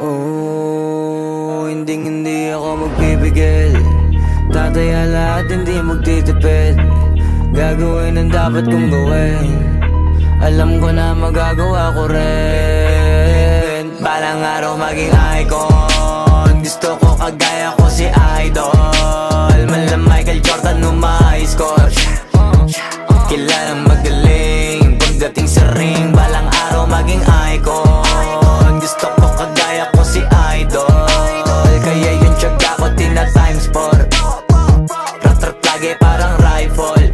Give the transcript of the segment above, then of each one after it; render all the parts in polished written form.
Oh, hindi ako magpipigil. Tataya lahat, hindi magtitipid. Gagawin ang dapat kong gawin. Alam ko na magagawa ko rin. Balang araw maging icon. Gusto ko kagaya ko si Idol. Mala Michael Jordan nung ma-score. Kilalang magaling pagdating sa ring. Balang araw maging icon. Gusto ko kagaya ko si Idol. Kaya yung tiyaga ko tina-times 4. Rat-rat lagi parang rifle.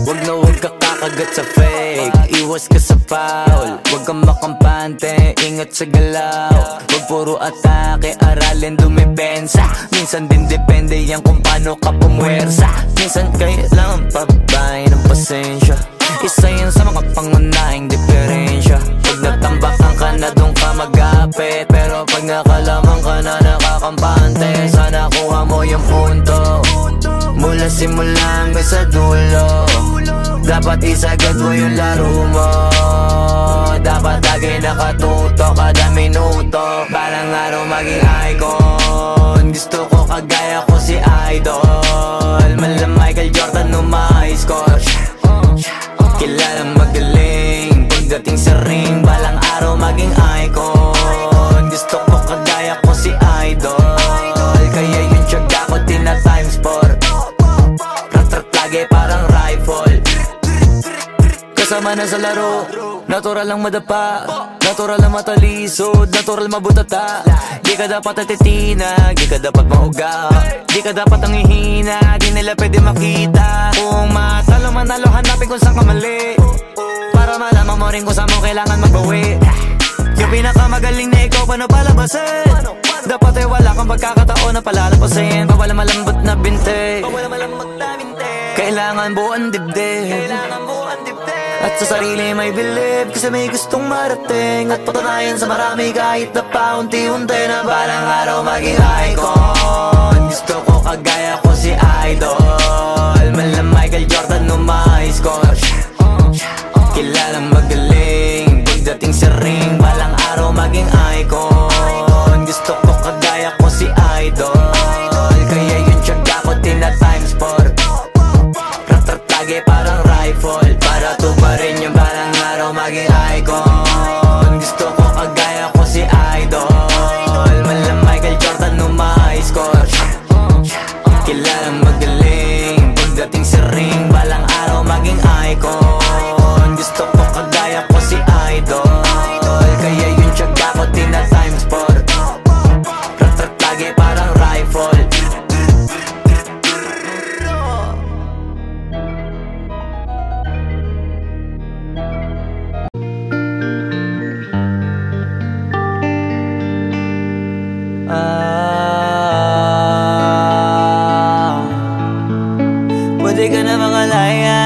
Wag na wag ka kakagat sa fake. Iwas ka sa foul. Wag kang makampante, ingat sa galaw. Wag puro atake, aralin dumipensa. Minsan din depende yan kung paano ka pumwersa. Minsan kailangan pabay ng pasensya. Isa yan sa mga pangunahing diferensya. Pag natambakan ka na doon ka magapit. Pero pag nakalaman ka na nakakampante, sana kuha mo yung punto. Mula simula hanggang sa dulo. Dapat isagad mo yung laro mo. Dapat lagi nakatuto kada minuto. Balang araw maging icon. Gusto ko kagaya ko si Idol. Mala Michael Jordan nung ma-score. Kilalang magaling pagdating sa ring. Balang araw maging icon. Gusto ko kagaya ko si Idol. Kaya yung tiyaga ko tina-times 4. Rat-rat lagi parang rifle. Kasama na sa laro, natural lang madapa, natural lang matalisod, natural mabutata. Di ka dapat atitina, di ka dapat mauga, di ka dapat ang ihina, di nila pwede makita. Kung matalo manalo, hanapin kung saan ka mali, para malaman mo rin kung saan mo kailangan magbawi. Yung pinakamagaling na ikaw, paano palabasin? Dapat ay wala kang pagkakataon na palalapasin. Bawal malambot na binte, kailangan buuan dibdib. At sa sarili may believe, kasi may gustong marating. At patunayan sa marami kahit na paunti-unti na balang araw maging icon. Gusto ko kagaya ko si Idol. Mala Michael Jordan nung ma-score. Kilalang magaling pagdating sa ring. Balang araw maging icon. Gusto ko kagaya ko si Idol. Kaya yung tiyaga ko tina-times 4. Rat-rat lagi parang rifle. Para to pa rin yung balang araw maging icon. Gusto ko kagaya ko si Idol. Mala Michael Jordan nung ma-score. Kilalang magaling pagdating sa ring. Balang araw maging icon. Gusto ko kagaya ko si Idol. Kaya yung tiyaga ko tina-times 4. Rat-rat lagi parang rifle. Pwede ka na mangalaya.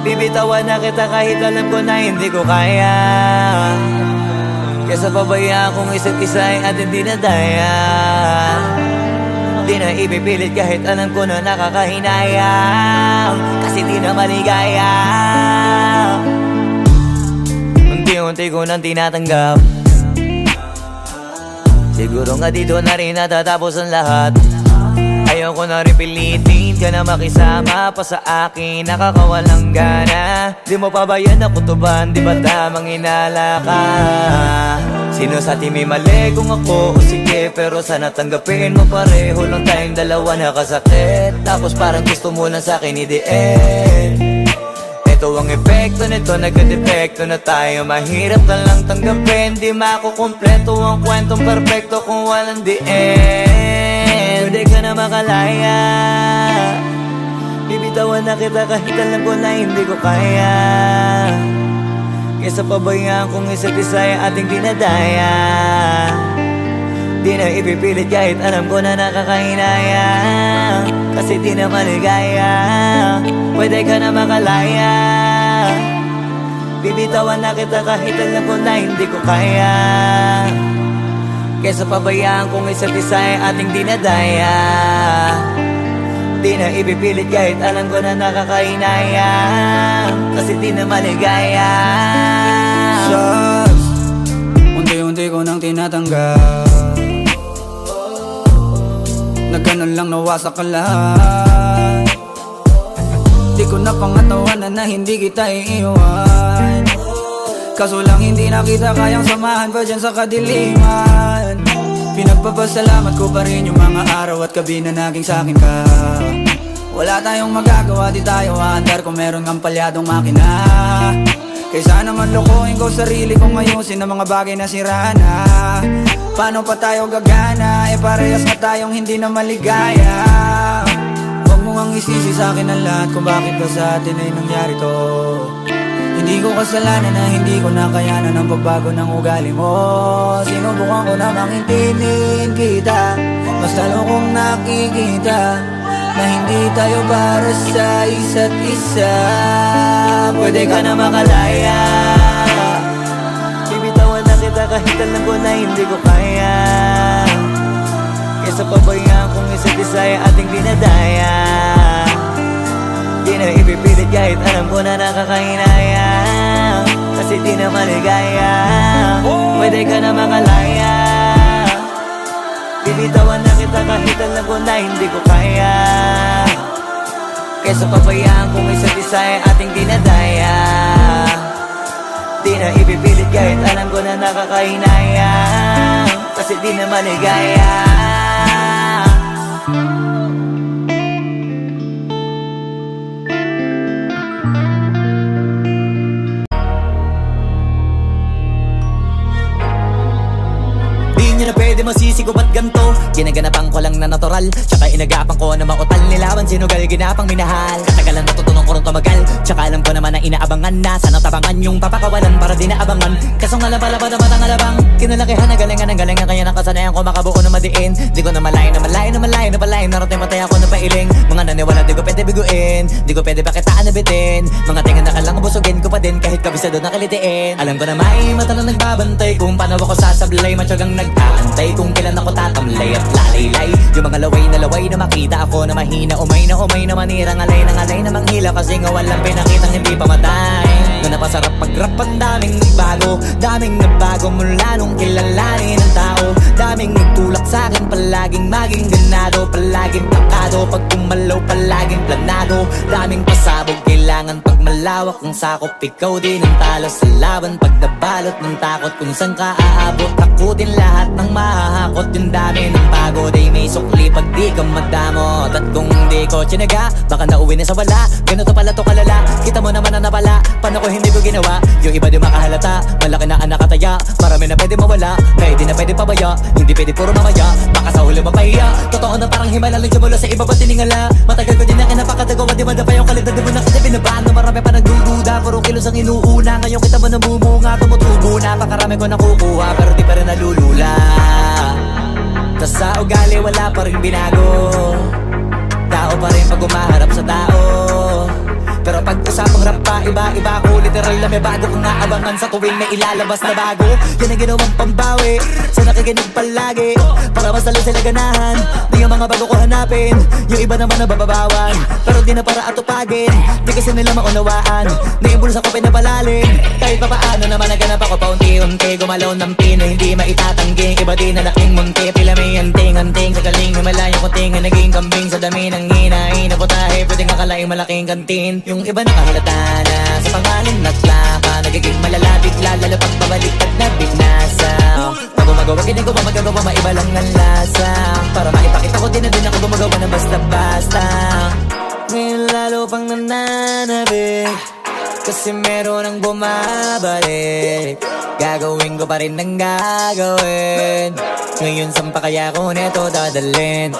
Bibitawan na kita kahit alam ko na hindi ko kaya. Kesa pabayaan kong isa't isa ay ating dinadaya. Di na ipipilit kahit alam ko na nakakahinayang. Kasi di na maligaya. Unti-unti ko nang tinatanggap. Siguro nga dito na rin natatapos ang lahat. Ayoko na rin pilitin ka na makisama pa sa akin, nakakawalang gana. Di mo pa ba yan nakutuban, di ba tamang inala ka? Sino sa atin may mali kung ako o sige, pero sana tanggapin mo pareho lang tayong dalawa nakasakit. Tapos parang gusto mo lang sa akin i-end. Ito ang epekto nito, nagka-depekto na tayo. Mahirap na lang tanggapin, di makukumpleto ang kwentong perfecto kung walang the end. Pwede ka na makalaya. Bibitawan na kita kahit alam ko na hindi ko kaya. Kesa pabayaan kung isa't isa ay ating dinadaya. Di na ipipilit kahit alam ko na nakakahinaya. Kasi di na maligaya. Pwede ka na makalaya. Bibitawan na kita kahit alam ko na hindi ko kaya. Kesa pabayaan kung isa't isa ay ating dinadaya. Di na ipipilit kahit alam ko na nakakahinaya. Kasi di na maligaya. Shots, unti-unti ko nang tinatanggap, na ganun lang nawasak ka lahat. Di ko na pangatawanan na hindi kita iiwan, kaso lang hindi na kita kayang samahan pa dyan sa kadiliman. Pinagpapasalamat ko pa rin yung mga araw at gabi na naging sa'kin ka. Wala tayong magagawa, di tayo aandar kung meron kang palyadong makina. Kaysa naman lokohin ko sarili kong ayusin ang mga bagay na sira na. Paano pa tayo gagana, parehas na tayong hindi na maligaya. Huwag mo ngang isisi sa'kin ang lahat kung bakit ba sa atin ay nangyari to. Hindi ko kasalanan na hindi ko nakayanan ang pagbago ng ugali mo. Sinubukan ko namang intindihin kita, mas lalo kong nakikita na hindi tayo para sa isa't isa. Pwede ka na makalaya, bibitawan na kita kahit alam ko na hindi ko kaya. Kesa pabayaan kung isa't isa ay ating dinadaya. Di na ipipilit kahit alam ko na nakakahinayang, kasi di na maligaya. Pwede ka na makalaya, bibitawan na kita kahit alam ko na hindi ko kaya. Kesa pabayaan kung isa't isa ay ating dinadaya. Di na ipipilit kahit alam ko na nakakahinayang, kasi di na maligaya. Di na pwede masisi ko ba't ganto? Ginaganapan ko lang na natural, tsaka inagapan ko na mautal. Nilaban sinugal, ginapang minahal. Katagalan natutunan ko rin tumagal, tsaka alam ko naman na inaabangan na. Sana tabangan yung papakawalan para di naabangan. Kasong nga lang pala ba naman ang alabang kinalakihan na galingan ang galingan, kaya nakasanayan ko makabuo na madiin. Di ko na malayo na malayo na malayo na palayo. Narating matay ako na pailing. Mga naniwala di ko pwede biguin, di ko pwede pakitaan na bitin. Mga tingan na kalang busugin ko pa din kahit kabisado na kalitiin. Alam ko na may mata na nagbabantay kung paano ako sasablay. Matyagang nag-aantay kung kailan ako tatamlay at lalaylay. Yung mga laway na makita ako na mahina. Umay na manirang alay na manghila, kasi nga walang pinakitang hindi pamatay. Na napasarap pag-rap, ang daming nagbago mula nung kilalanin ang tao. Daming nagtulak sa'kin, palaging maging ganado, palaging takado, pag kumalaw palaging planado. Daming pasabog, kailangan pag malawak ang sakop. Ikaw din ang talo sa laban pag nabalot ng takot. Kung saan ka aabot, takutin lahat ng mahahakot. Yung dami ng pagod ay may sukli pag di ka madamot. At kung di ko tsinaga, baka nauwi na sa wala. Ganito pala to kalala, kita mo naman ang napala. Paano ko hindi ko ginawa? Yung iba di makahalata, malaki na ang nakataya. Marami na pwede mawala, kaya di na pwede pabaya. Hindi pwede puro mamaya, baka sa huli mapahiya. Totoo na parang himala lang mula sa iba pa tiningala. Matagal ko din na kinapakadagawa, di madapa yung kalidad. Di mo na kita binabaan na marami pa nagdududa. Puro kilos ang inuuna, ngayon kita mo namumunga. Tumutubo na, pakarami ko nakukuha, pero di pa rin nalulula. Tas sa ugali wala pa rin binago, tao pa rin pag umaharap sa tao. Pero pag usapang rap pa, iba-iba ako. Literal na may bago kong naabangan sa tuwing may ilalabas na bago. Yan ang ginawang pambawi sa nakikinig palagi, para mas lalo sila ganahan. Di yung mga bago ko hanapin, yung iba naman nabababawan, pero di na para atupagin. Di kasi nila maunawaan, naimbulsa ko pinapalalim. Kahit pa paano naman naganap ako paunti-unti. Gumalaw ng pino, hindi maitatanggi. Iba din na laking munti, pila may anting-anting. Sa galing may malayo kunting, naging kambing sa dami ng hinahin. Naputahe, pwedeng akalaing malaking kantin. Yung iba nakahalata na sa pangalan naglaka, nagiging malala bigla, lalo pag pabaliktad na binasa. Pag gumagawa, ginagawa, magagawa, maiba lang ang lasa. Para maipakita ko din na din ako gumagawa ng basta-basta. Ngayon lalo pang nananabik, kasi meron ang bumabalik. Gagawin ko pa rin ang gagawin. Ngayon saan pa kaya ko neto dadalhin?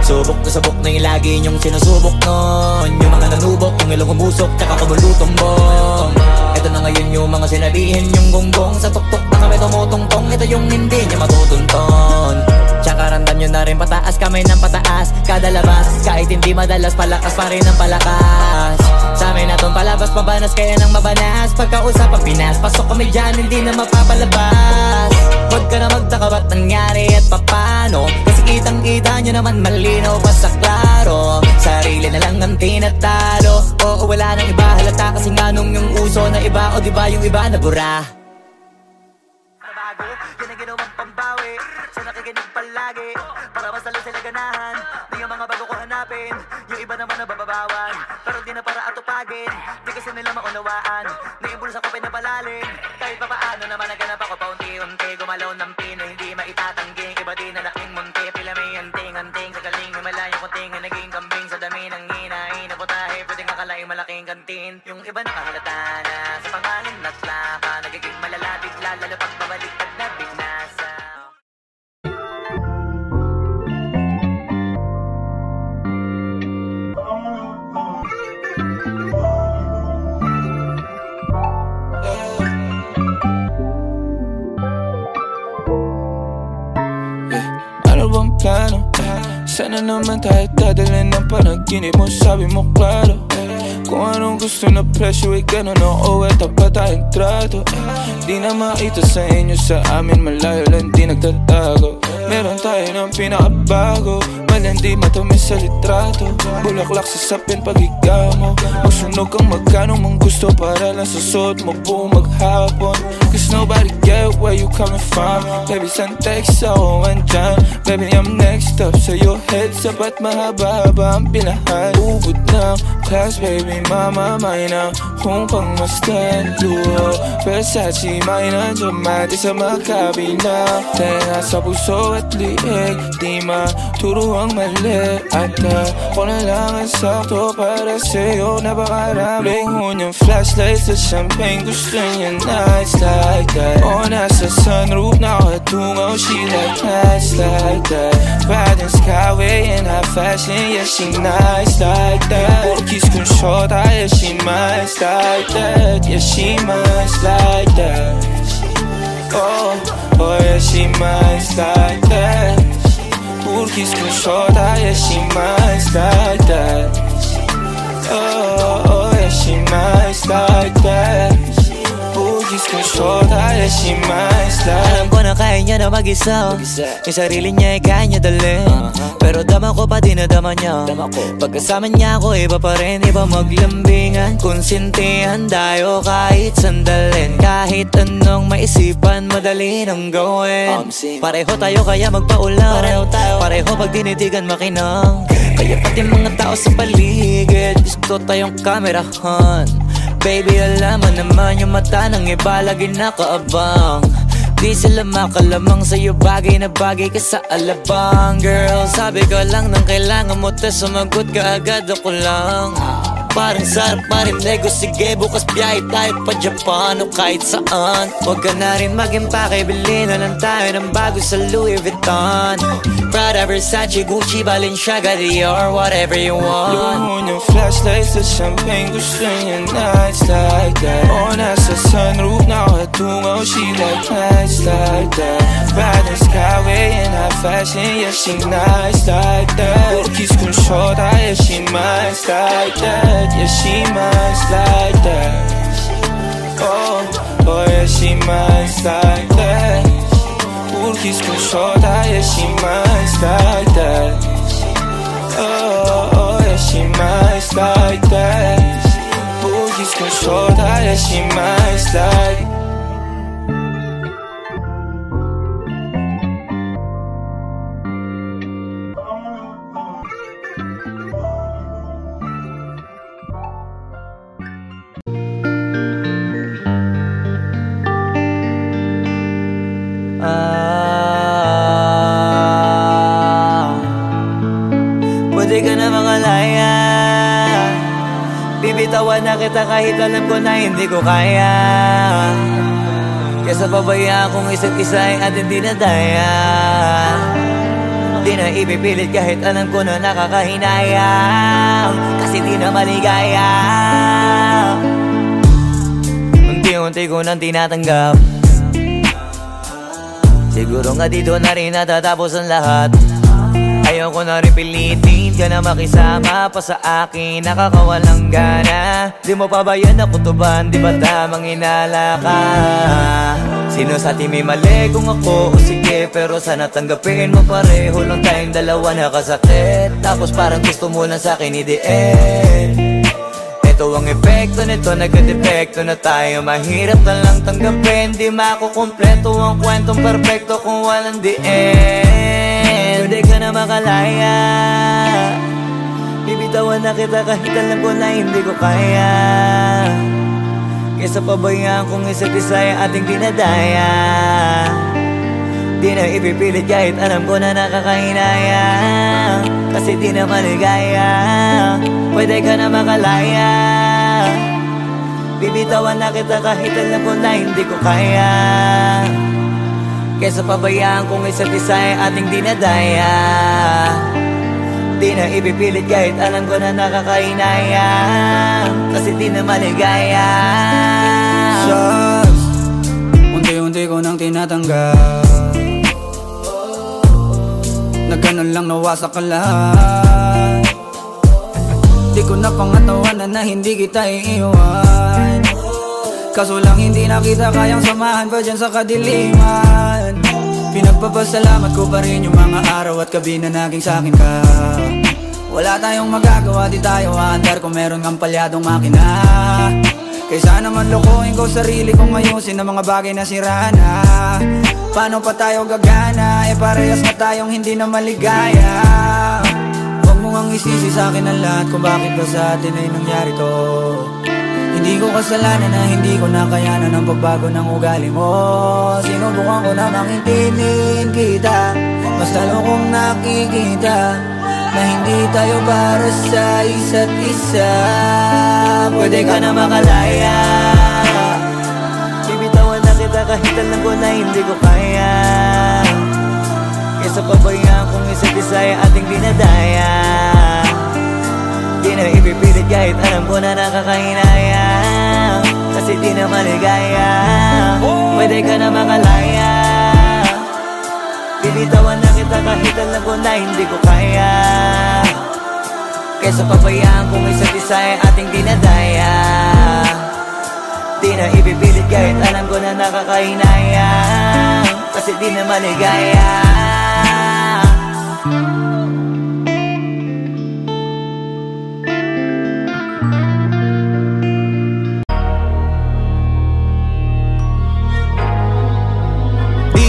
Subok na yung lagi niyong sinusubok nun. Yung mga nanubok, yung ilong umusok, tsaka kumulutong bong. Ito na ngayon yung mga sinabihin yung gonggong. Sa tuktok na kami tumutungtong, ito yung hindi niya matutunton. Tsaka randam nyo na rin pataas, kamay ng pataas kada labas, kahit hindi madalas, palakas pa rin ang palakas. Sa amin na tong palabas, pabanas kaya nang mabanas. Pagkausap ang Pinas, pasok kami dyan, hindi na mapapalabas. Huwag ka na magtaka ba't nangyari at papano, kasi kitang-kita nyo naman malinaw pa sa klaro. Sarili na lang ang tinatalo, oo wala nang iba halata, kasi nga nung yung uso na iba, o diba yung iba nabura. Yan ang ginawang palagi para mas lalo sila ganahan. Di yung mga bago ko hanapin, yung iba naman nababawan, pero di na para atupagin. Di kasi nila maunawaan, naimbulsa ko pinapalalim. Kahit pa paano naman naganap ako paunti-unti, gumalaw ng pino, hindi maitatanggi. Iba din na laking munti, pila may anting-anting. Sa galing may malayong kunting, naging kambing sa dami ng hinahin na putahe. Pwedeng akalaing malaking kantin, yung iba nakahalata na sa pangalan at laka. Nagiging malalapit lalo pag babaliktad na binasa. Ano bang plano? Sana naman tayo dadalhin ng panaginip mo, sabi mo klaro. Kung anong gusto na presyo ay ganun o eto pa tayong trato. Di na makita sa inyo, sa amin malayo lang di nagtatago. Meron tayo ng pinakabago, malandi matamis sa litrato. Bulaklak sa sapin pag ikaw mo, magsunog kang magkano mang gusto para lang sa suot mo buong maghapon. Cause nobody get where you coming from. Baby, send text ako andyan. Baby, I'm next up sa your head. Sapat mahaba-haba ang pinahan. Ubod ng class, baby, mama, may na kung pangmastan. Luho, Versace, may na dramatic sa makabina. Tenga sa puso at liig, di maturo ang mali. At ako na lang ang sakto para sa'yo, napakarami. Lingon yung flashlight sa champagne, gusto niya nights like that. O nasa sunroof, nakatungaw, she like nights like that. Riding skyway in high fashion, yeah, she nice like that. Puro kiss kong shota, yeah, she nice like that. Yeah, she nice like that. Oh, oh, yeah, she nice like that. Puro kiss kong shota, yeah, she nice like that. Oh, oh, yeah, she nice like that. Kiss kong shota, yeah, she nice like. Alam ko na kaya niya na mag-isa, yung sarili niya ay kaya niya dalhin. Pero dama ko pa din na dama niya. Pagkasama niya ako iba pa rin, iba maglambingan. Konsintihan tayo kahit sandalin. Kahit anong maisipan, madali nang gawin. Pareho tayo kaya magpaulan, pareho pag tinitigan makinang. Kaya pati mga tao sa paligid gusto tayong kamerahan. Baby, alam mo naman yung mata ng iba lagi nakaabang. Di sila makalamang sa'yo, bagay na bagay ka sa alabang. Girl, sabi ko lang nang kailangan mo, tas sumagot ka agad, ako lang. Parang sarap marinig ko, sige bukas biyahe tayo pa Japan o kahit saan. Huwag ka na rin mag-impake, bilhin na lang tayo ng bago sa Louis Vuitton. Prada, Versace, Gucci, Balenciaga, Dior, whatever you want. Luhon yung flashlight sa champagne, gusto niya nights like that. O nasa sunroof, nakatungaw, she like nights like that. Riding skyway in high fashion, yeah, she nice like that. Puro kiss kong shota, yeah, she nice like that. Yeah, she nice like that. Oh, oh, yeah, she nice like that. Puro kiss kong shota, yeah, she nice like that. Oh, oh, yeah, she nice like that. Puro kiss kong shota, yeah, she nice like. Pwede ka na makalaya, bibitawan na kita kahit alam ko na hindi ko kaya. Kesa pabayaan kong isa't isa ay atin di na daya. Di na ipipilit kahit alam ko na nakakahinayang, kasi di na maligaya. Unti-unti ko nang tinatanggap, siguro nga dito na rin natatapos ang lahat. Ayoko na rin pilitin ka na makisama pa sa akin, nakakawalang gana. Di mo pa ba yan nakutuban, di ba tamang inala ka? Sino sa atin may mali kung ako o sige, pero sana tanggapin mo pareho lang tayong dalawa nakasakit. Tapos parang gusto mo lang sa akin i-end. Ito ang epekto nito, nagka-depekto na tayo. Mahirap na lang tanggapin, di makukumpleto ang kwentong perfecto kung walang the end. makalaya. Bibitawan na kita kahit alam ko na hindi ko kaya. Kesa pabayaan kung isa't isa ay ating dinadaya. Di na ipipilit kahit alam ko na nakakahinaya. Kasi di na maligaya. Pwede ka na makalaya. Bibitawan na kita kahit alam ko na hindi ko kaya. Kesa pabayaan kung isa't isa ay ating dinadaya. Di na ipipilit kahit alam ko na nakakahinaya. Kasi di na maligaya. Shots, unti-unti ko nang tinatanggap. Na ganun lang nawasak ka lahat. Di ko na pangatawanan na hindi kita iiwan. Kaso lang hindi na kita kayang samahan pa dyan sa kadiliman. Pinagpapasalamat ko pa rin yung mga araw at gabi na naging sa'kin ka. Wala tayong magagawa, di tayo aandar kung meron kang palyadong makina. Kaysa naman lokohin ko sarili kong ayusin ang mga bagay na sira na. Paano pa tayo gagana, parehas na tayong hindi na maligaya. Huwag mo ngang isisi sa'kin ang lahat kung bakit ba sa atin ay nangyari to. Hindi ko kasalanan na hindi ko nakayanan ang pagbago ng ugali mo. Sinubukan ko namang intindihin kita, mas lalo kong nakikita na hindi tayo para sa isa't isa. Pwede ka na makalaya. Bibitawan na kita kahit alam ko na hindi ko kaya. Kesa pabayaan kung isa't isa ay ating dinadaya. Di na ipipilit kahit alam ko na nakakahinaya. Kasi di na maligaya. Pwede ka na makalaya. Bibitawan na kita kahit alam ko na hindi ko kaya. Kesa pabayaan kung isa't isa ay ating dinadaya. Di na ipipilit kahit alam ko na nakakahinaya. Kasi di na maligaya.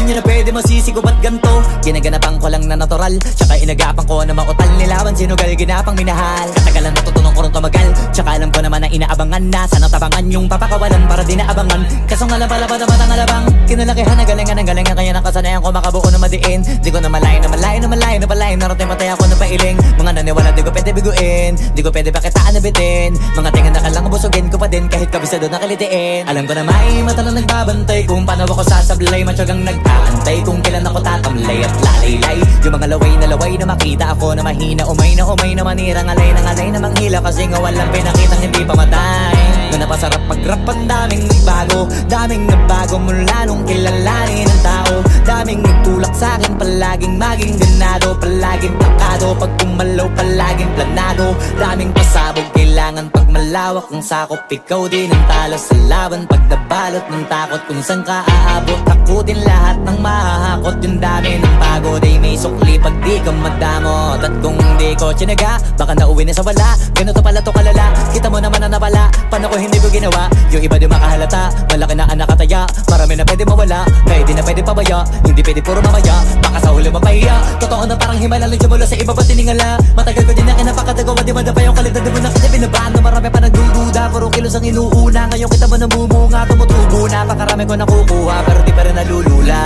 Di na pwede masisi ko ba't ganto. Ginaganapan ko lang na natural, tsaka inagapan ko na mautal. Nilawan sinugal, ginapang minahal. Katagalan natutunan ko rin tumagal, tsaka alam ko naman na inaabangan na. Sana tabangan yung papakawalan para di naabangan. Kaso nga lang pala ba naman ang alabang kinalakihan na galingan ng galingan. Kaya nakasanayan ko makabuo na madiin. Di ko na malayo na malayo na malayo na palayo. Narating patay ako na pailing. Mga naniwala di ko pwede biguin, di ko pwede pakitaan na bitin. Mga tingan na kalang busugin ko pa din kahit kabisado na kalitiin. Alam ko na may mata na nagbabantay kung paano ako sasablay. Matyagang nag-aantay kung kailan ako tatamlay at lalaylay. Yung mga laway na makita ako na mahina. Umay na manirang alay na manghila. Kasi nga walang pinakitang hindi pamatay. Na napasarap pag-rap ang daming nagbago. Daming nagbago mula nung kilalanin ng tao. Daming nagtulak sa'kin palaging maging ganado. Palaging plakado pag kumalaw palaging planado. Daming pasabog kailangan pag malawak ang sakop. Ikaw din ang talo sa laban pag nabalot ng takot. Kung saan ka aabot takutin lahat ng mahahakot. Yung dami ng pagod ay may sukli pag di ka magdamot. At kung hindi ko tsinaga baka nauwi na sa wala. Ganito pala to kalala, kita mo naman na napala. Paano ko hindi ko ginawa, yung iba di makahalata. Malaki na anak kataya, marami na pwede mawala. Kaya di na pwede pabaya, hindi pwede puro mamaya. Baka sa huli mapahiya, totoo na parang himala. Lang mula sa iba ba tiningala. Matagal ko din na kinapakatagawa, di madapa yung kalidad. Di mo na kita binabahan na marami pa nagdududa. Puro kilos ang inuuna, ngayon kita mo namumunga. Tumutubo na, pakarami ko nakukuha. Pero di pa rin nalulula.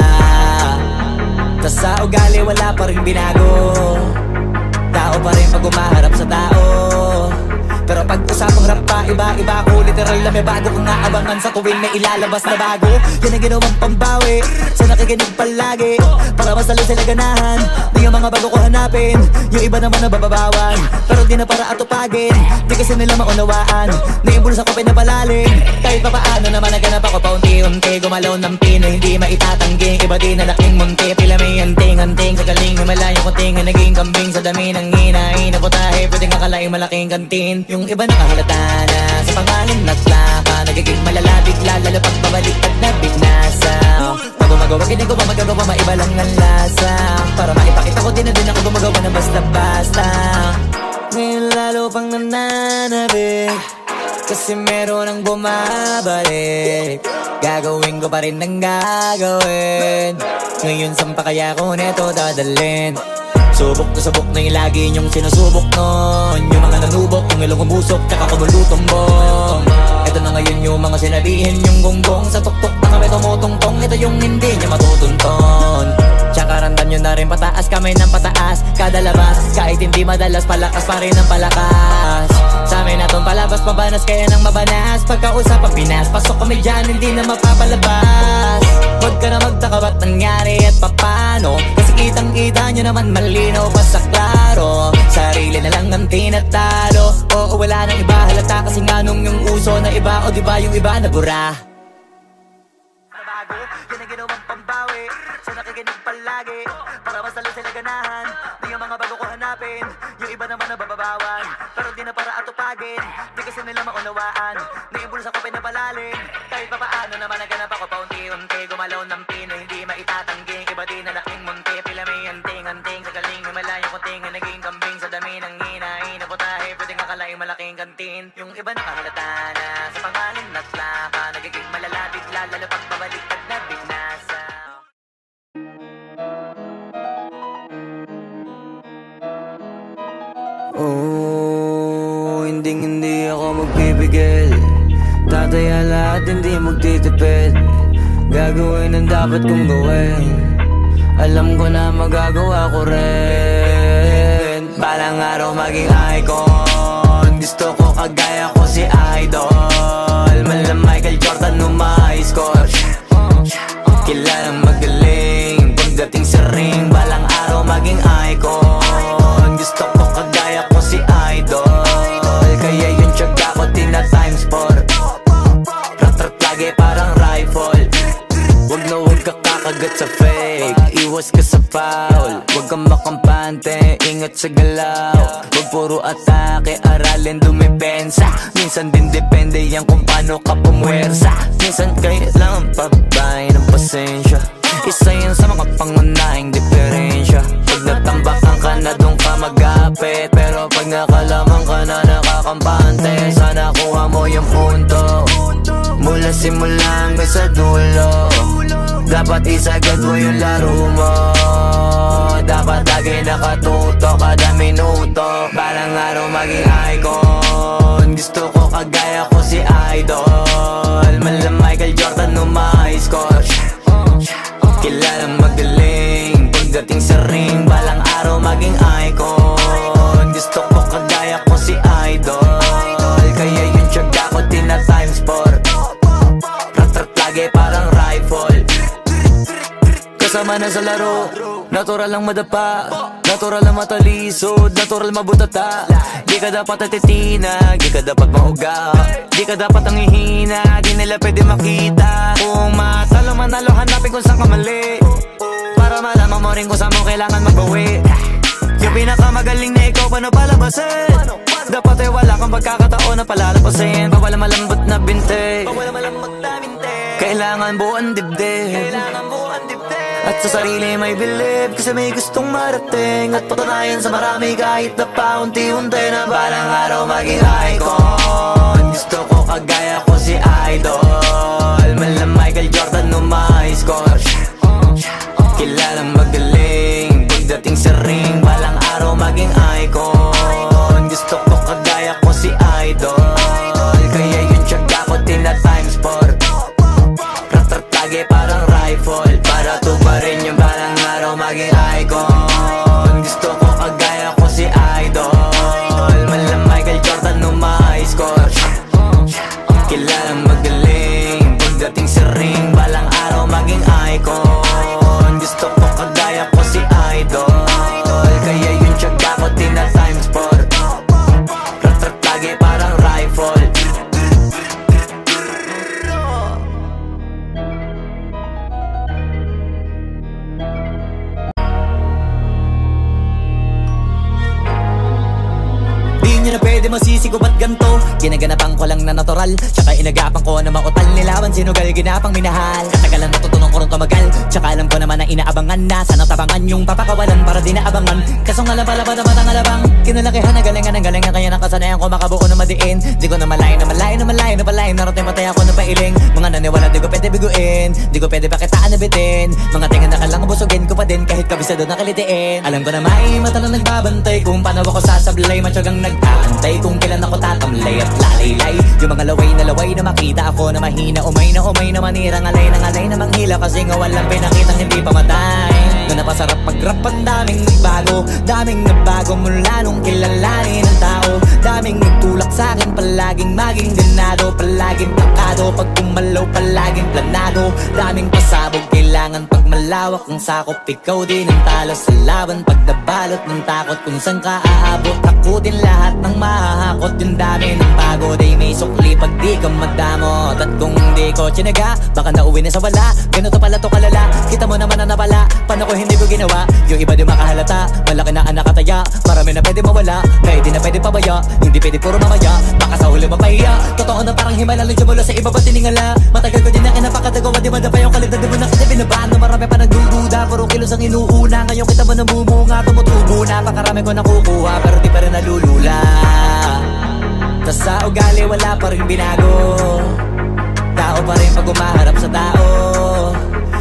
Tas sa ugali wala pa rin binago. Tao pa rin pag umaharap sa tao. Pero pag usapang rap pa, iba-iba ko. Literal na may bago kong naabangan sa tuwing may ilalabas na bago. Yan ang ginawang pambawi sa nakikinig palagi. Para mas lalo sila ganahan, di yung mga bago ko hanapin. Yung iba naman nabababawan, pero di na para atupagin. Di kasi nila maunawaan, naimbulsa ko pinapalalim. Kahit pa paano naman naganap ako paunti-unti. Gumalaw ng pino, hindi maitatanggi. Iba din na laking munti, pila may anting-anting. Sa galing, himalayang kunting, naging kambing. Sa dami ng hinahin, naputahe, pwedeng akalaing malaking kantin. Yung iba nakahalata na sa pangalan at laka. Nagiging malala bigla, lalo pag pabaliktad na bignasa. Pag gumagawa, ginagawa, magagawa, maiba lang ang lasa. Para maipakita ko din na din ako gumagawa ng basta-basta. Ngayon lalo pang nananabik, kasi meron ang bumabalik. Gagawin ko pa rin ang gagawin. Ngayon saan pa kaya ko neto dadalhin? Subok na yung lagi nyong sinusubok nun. Yung mga nanubok, yung ilong umusok, tsaka kumulutong bong. Ito na ngayon yung mga sinabihin yung gonggong. Sa tuktok na kami tumutungtong, ito yung hindi niya matutunton. Tsaka randam nyo na rin pataas, kamay ng pataas kada labas, kahit hindi madalas, palakas pa rin ang palakas. Sa amin natong palabas, mabanas kaya nang mabanas. Pagkausap ang Pinas, pasok kami dyan, hindi na mapapalabas. Huwag ka na magtaka ba't nangyari at papano, kasi kitang kita nyo naman malinaw pa sa klaro. Sarili na lang ang tinatalo, oo wala nang iba halata, kasi nga nung yung uso na iba, o diba yung iba na bura. Nabago, yan ang ginawang pambawi, sa nakikinig palagi, para masalo sila ganahan. Di ang mga bago ko hanapin, yung iba naman na bababawan, pero di na para atupagin, di kasi nila maunawaan. Naibulsa ko pinapalalim, kahit pa paano naman naganap ako paunti-unti. Gumalaw ng pino, hindi maitatangging, iba din na laking munti. Pila may anting-anting, sa galing himalayang kuting, naging kambing sa dami ng hinahin. Naputahe, pwedeng akalaing malaking kantin, yung iba nakahalata na sa pangalan at laka, nagiging malala bigla, lalo pag babaliktad na binasa. Oh, hindi ako magpipigil. Tataya lahat, hindi magtitipid. Gagawin ang dapat kong gawin. Alam ko na magagawa ko rin. Balang araw maging icon. Gusto ko kagaya ko si Idol. Mala Michael Jordan nung ma-high score. Kilalang magaling pagdating sa ring. Balang araw maging icon. Gusto ko kagaya ko si Idol. Kaya yung tiyaga ko tina-times 4. Rat-rat lagi parang rifle. Wag na wag ka kakagat sa fake, iwas ka sa foul. Wag kang makampante, ingat sa galaw. Wag puro atake, aralin dumipensa. Minsan din depende yan kung paano ka pumwersa. Minsan kailangan pagbay ng pasensya. Isa yan sa mga pangunahing diferensya. Pag natambakan ka na doon ka magapit, pero pag nakalaman ka na nakakampante, sana kuha mo yung punto. Mula simula hanggang sa dulo, dapat isagad mo yung laro mo. Dapat lagi nakatuto kada minuto. Balang araw maging icon. Gusto ko kagaya ko si Idol. Mala Michael Jordan nung ma-high score. Kilalang magaling pagdating sa ring. Balang araw maging icon. Gusto ko kagaya ko si Idol. Kaya yung tiyaga ko tina-times 4. Rat-rat lagi parang rifle. Kasama na sa laro, natural lang madapa, natural lang matalisod, natural mabutata. Di ka dapat atitina, di ka dapat mauga, di ka dapat ang ihina, di nila pwede makita. Kung matalo manalo, hanapin kung saan ka mali, para malaman mo rin kung saan mo kailangan magbawi. Yung pinakamagaling na ikaw, paano palabasin? Dapat ay wala kang pagkakataon na palalapasin. Bawal malambot na binte, kailangan buuan dibdib. At sa sarili may believe, kasi may gustong marating. At patunayan sa marami kahit na paunti-unti, na balang araw maging icon. Gusto ko kagaya ko si Idol. Mala Michael Jordan nung ma-high score. Kilalang magaling pagdating sa ring. Balang araw maging icon. Gusto ko kagaya ko si Idol. Kaya yung tiyaga ko tina-times 4. Rat-rat lagi parang rifle, para tubarin yung balang araw maging icon. Gusto ko kagaya ko si Idol. Mala Michael Jordan nung ma-high score. Kilalang magaling pagdating sa ring. Balang araw maging icon. Gusto ko kagaya ko si Idol. Kaya yung tiyaga ko tina-times 4. Rat-rat lagi parang rifle. Di nyo na pwede masisig ko ba't ganto? Ginaganapan ko lang na natural, tsaka inagapan ko na mautal. Nilawan, sinugal, ginapang minahal. Katagalan natutunan ko rin tumagal, tsaka alam ko naman na inaabangan na sana tabangan yung papakawalan para di naabangan. Kaso nga lang pala ba naman ang alabang kinalakihan na galingan kaya nakasanayan ko makabuo na madiin. Di ko na malayo na malayo na malayo na palayo. Narating matay ako na pailing. Mga naniwala di ko pwede biguin, di ko pwede pakitaan na bitin. Mga tingan na kalang busugin ko pa din kahit kabisado na kalitiin. Alam ko na may mata na nagbabantay kung paano ako sasablay. Matyagang nag-aantay kung kailan ako tatamlay at lalaylay. Yung mga laway na makita ako na mahina. Umay na manirang alay na manghila. Kasi nga walang pinakitang hindi pamatay. Na napasarap mag-rap ang daming nagbago mula nung kilalanin ang tao. Daming nagtulak sa'kin, palaging maging ganado, palaging takado, pag kumalaw palaging planado. Daming pasabog, kailangan pag malawak ang sakop. Ikaw din ang talo sa laban, pag nabalot ng takot kung saan ka aabot. Ako din lahat ng mahahakot, yung dami ng pagod ay may sukli pag di ka madamot. At kung di ko tsinaga, baka nauwi na sa wala. Ganito pala to kalala, kita mo naman na napala. Paano ko hindi ko ginawa, yung iba di makahalata. Malaki na anak kataya, marami na pwede mawala. Kaya di na pwede pabaya, hindi pwede puro mamaya. Baka sa huli mapahiya, totoo na parang himala. Lang mula sa iba ba tiningala. Matagal ko din na kinapakatagawa, di ba na pa yung kalidad. Di mo na kasi binabaan na marami pa nagdududa. Puro kilos ang inuuna, ngayon kita mo namumunga. Tumutubo na, pakarami ko nakukuha, pero di pa rin nalulula. Tas sa ugali wala pa rin binago. Tao pa rin pag umaharap sa tao.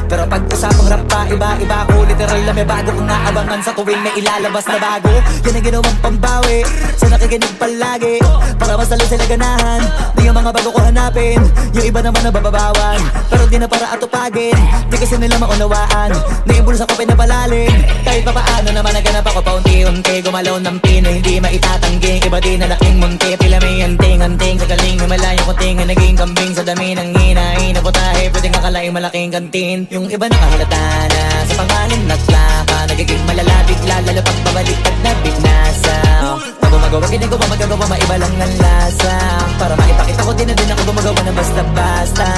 Pero pag usapang rap pa, iba-iba ko. Literal na may bago kong naabangan sa tuwing may ilalabas na bago. Yan ang ginawang pambawi sa nakikinig palagi, para mas lalo sila ganahan. Di yung mga bago ko hanapin, yung iba naman nababawan. Pero di na para atupagin, di kasi nila maunawaan. Naimbulsa ko pinapalalim, kahit pa paano naman naganap ako paunti-unti. Gumalaw ng pino, hindi maitatanggi. Iba di na laking munti, pila may anting-anting. Sa galing may malayo kunting, naging kambing sa dami ng hinahin. Naputahe, pwedeng akalaing malaking kantin. Yung iba nakahalata na sa pangalan na plaka. Nagiging malalapit lalo pag pabaliktad na binasa. Pag gumagawa, ginagawa, magagawa, maiba lang ang lasa. Para maipakita ko din na din ako gumagawa na basta-basta.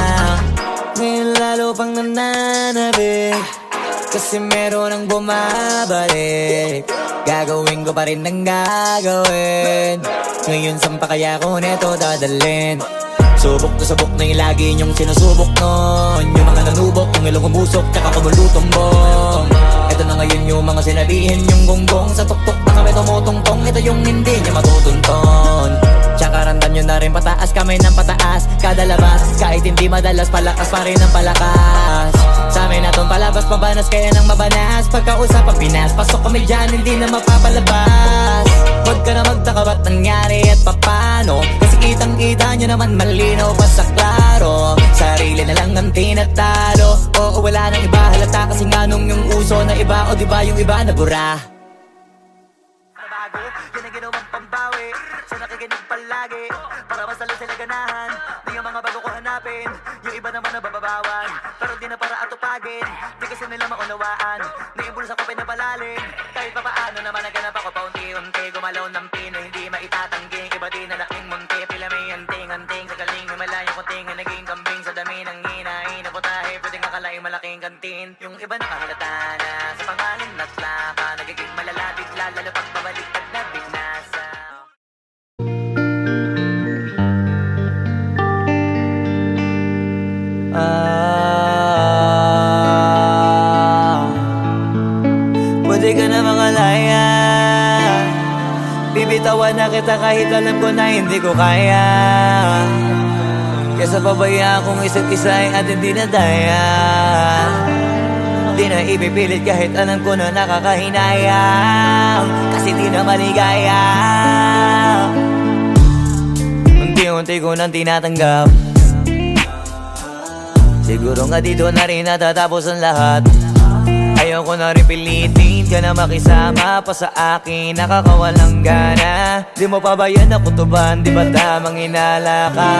Ngayon lalo pang nananabik, kasi meron ang bumabalik. Gagawin ko pa rin ang gagawin. Ngayon saan pa kaya ko neto dadalhin? Subok na yung lagi niyong sinusubok nun. Yung mga nanubok, yung ilong umusok, tsaka kumulutong bong. Ito na ngayon yung mga sinabihin yung gonggong. Sa tuktok na kami tumutungtong, ito yung hindi niya matutunton. Tsaka randan nyo na rin pataas, kamay ng pataas. Kada labas, kahit hindi madalas, palakas pa rin ang palakas. Sa amin natong palabas, pabanas kaya nang mabanas. Pagkausap ang Pinas, pasok kami dyan, hindi na mapapalabas. Huwag ka na magtaka ba't nangyari at papano, kasi kitang-kita nyo naman malinaw pa sa klaro. Sarili na lang ang tinatalo, oo wala nang iba halata. Kasi nga nung yung uso na iba, o diba yung iba na bura. Nabago, yan ang ginawang pambawi sa nakikinig palagi, para mas lalo sila ganahan. Di yung mga bago ko hanapin, yung iba naman nababawan. Pero di na para atupagin, di kasi nila maunawaan. Naimbulsa ko pinapalalim, kahit pa paano naman naganap ako paunti-unti. Gumalaw ng pino, hindi maitatanggi. Iba di na laking munti, pila may anting-anting. Sa galing may malayo kunting, naging kambing sa dami ng hinahin. Naputahe, pwedeng akalaing malaking kantin. Yung iba nakahalata na sa pangalan na plaka. Nagiging malalapit lalo pag babaliktad na binasa. Pwede ka na mangalaya, bibitawan na kita kahit alam ko na hindi ko kaya. Kesa pabayaan kong isa't isa ay atin di na daya. Di na ipipilit kahit alam ko na nakakahinayang, kasi di na maligaya. Unti-unti ko nang tinatanggap, siguro nga dito na rin natatapos ang lahat. Ayoko na rin pilitin ka na makisama pa sa akin, nakakawalang gana. Di mo pa ba yan nakutuban, di ba tamang inala ka?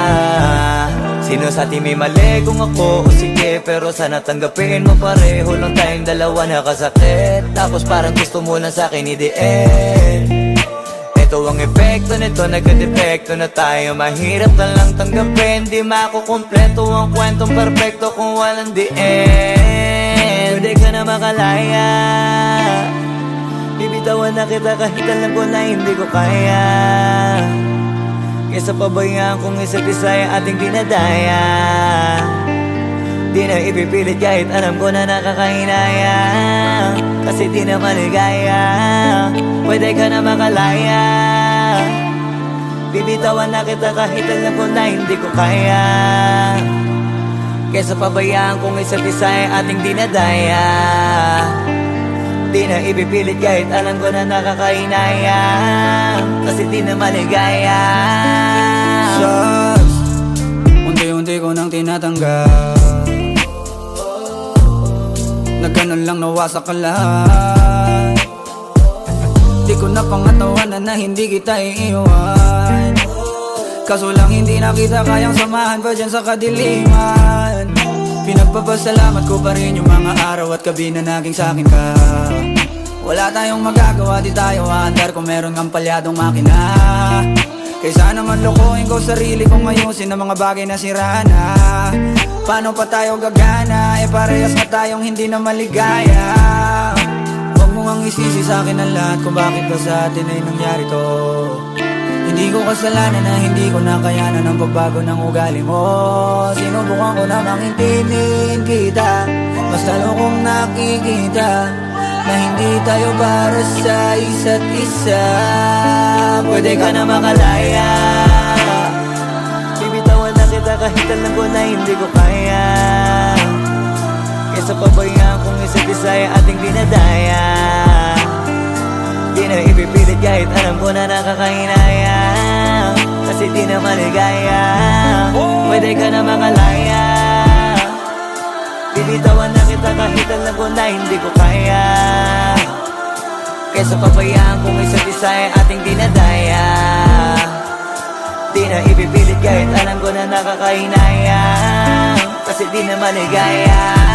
Sino sa atin may mali kung ako o sige, pero sana tanggapin mo pareho lang tayong dalawa nakasakit. Tapos parang gusto mo lang sa akin i-end. Ito ang epekto nito, nagka-depekto na tayo. Mahirap na lang tanggapin, di makukumpleto ang kwentong perfecto kung walang the end. Pwede ka na makalaya, bibitawan na kita kahit alam ko na hindi ko kaya. Kesa pabayaan kung isa't isa ay ating dinadaya. Di na ipipilit kahit alam ko na nakakahinayang, kasi di na maligaya. Pwede ka na makalaya, bibitawan na kita kahit alam ko na hindi ko kaya. Kesa pabayaan kung isa't isa ay ating dinadaya. Di na ipipilit kahit alam ko na nakakahinayang, kasi di na maligaya. Sus, unti-unti ko nang tinatanggal. Nagganon lang nawasak ka lahat. Di ko na pangatawanan na hindi kita iiwan, kaso lang hindi na kita kayang samahan pa dyan sa kadiliman. Pinagpapasalamat ko pa rin yung mga araw at gabi na naging sa'kin ka. Wala tayong magagawa, di tayo aandar kung meron kang palyadong makina. Kaysa naman lokohin ko sarili kong ayusin ang mga bagay na sira na. Paano pa tayo gagana, parehas na tayong hindi na maligaya. Huwag mo ngang isisi sa'kin ang lahat kung bakit ba sa atin ay nangyari to. Hindi ko kasalanan na hindi ko nakayanan ang pagbago ng ugali mo. Sinubukan ko namang intindihin kita, mas lalo kong nakikita na hindi tayo para sa isa't isa. Pwede ka na makalaya, bibitawan na kita kahit alam ko na hindi ko kaya. Kesa pabayaan kung isa't isa ay ating dinadaya. Di na ipipilit kahit alam ko na nakakahinayang, kasi di na maligaya. Pwede ka na makalaya, bibitawan na kita kahit alam ko na hindi ko kaya. Kesa pabayaan kung isa't isa ay ating dinadaya. Di na ipipilit kahit alam ko na nakakahinayang, kasi di na maligaya.